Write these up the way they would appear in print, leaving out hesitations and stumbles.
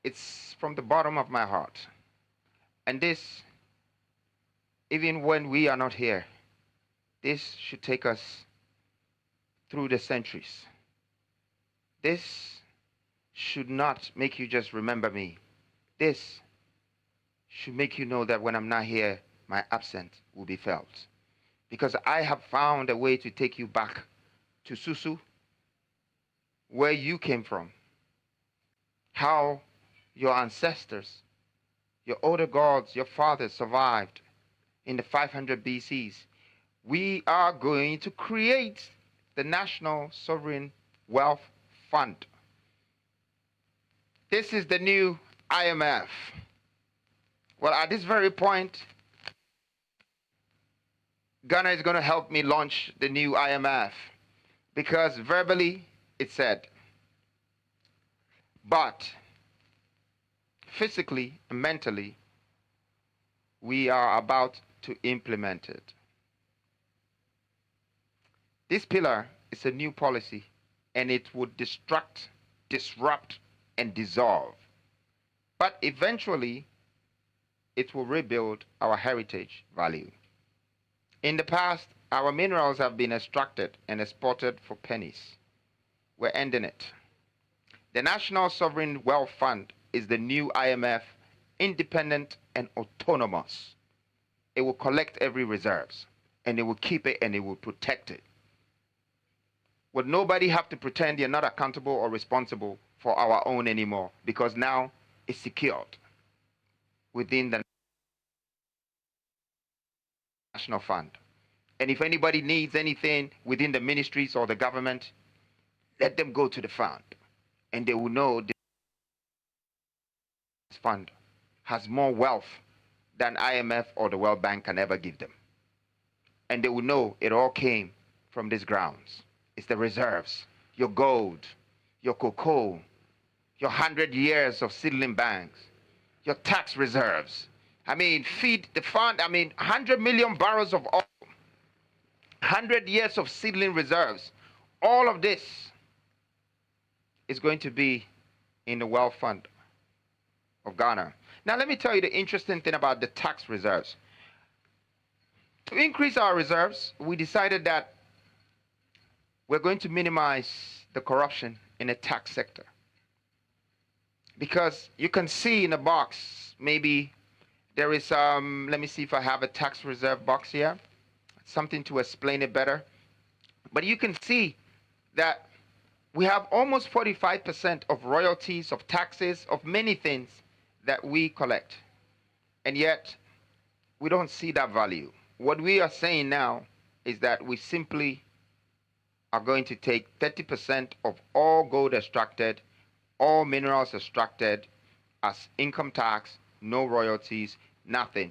It's from the bottom of my heart. And this, even when we are not here, this should take us through the centuries. This should not make you just remember me. This should make you know that when I'm not here, my absence will be felt. Because I have found a way to take you back to Susu, where you came from, how your ancestors, your older gods, your fathers survived in the 500 BCs. We are going to create the National Sovereign Wealth Fund. This is the new IMF. Well, at this very point, Ghana is going to help me launch the new IMF because verbally it said, but physically and mentally, we are about to implement it. This pillar is a new policy, and it would distract, disrupt, and dissolve. But eventually, it will rebuild our heritage value. In the past, our minerals have been extracted and exported for pennies. We're ending it. The National Sovereign Wealth Fund is the new IMF, independent and autonomous. It will collect every reserves, and it will keep it and it will protect it. Will nobody have to pretend you're not accountable or responsible for our own anymore, because now it's secured within the National Fund. And if anybody needs anything within the ministries or the government, let them go to the fund, and they will know this fund has more wealth than IMF or the World Bank can ever give them. And they will know it all came from these grounds. It's the reserves, your gold, your cocoa, your 100 years of seedling banks, your tax reserves. I mean, feed the fund, 100 million barrels of oil, 100 years of seedling reserves. All of this is going to be in the Wealth Fund of Ghana. Now, let me tell you the interesting thing about the tax reserves. To increase our reserves, we decided that we're going to minimize the corruption in the tax sector. Because you can see in the box, maybe there is, let me see if I have a tax reserve box here, something to explain it better. But you can see that we have almost 45% of royalties, of taxes, of many things that we collect. And yet, we don't see that value. What we are saying now is that we simply are going to take 30% of all gold extracted, all minerals extracted as income tax, no royalties, nothing.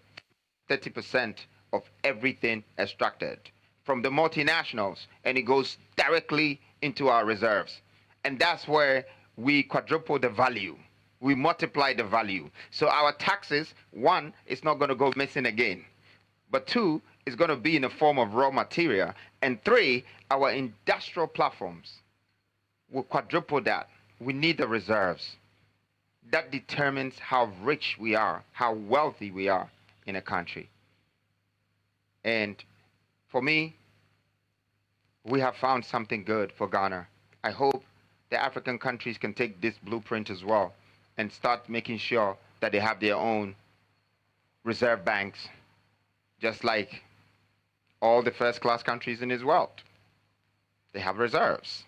30% of everything extracted from the multinationals, and it goes directly into our reserves. And that's where we quadruple the value. We multiply the value. So our taxes, one, is not going to go missing again. But two, is going to be in the form of raw material. And three, our industrial platforms will quadruple that. We need the reserves. That determines how rich we are, how wealthy we are in a country. And for me, we have found something good for Ghana. I hope the African countries can take this blueprint as well and start making sure that they have their own reserve banks, just like all the first-class countries in this world. They have reserves.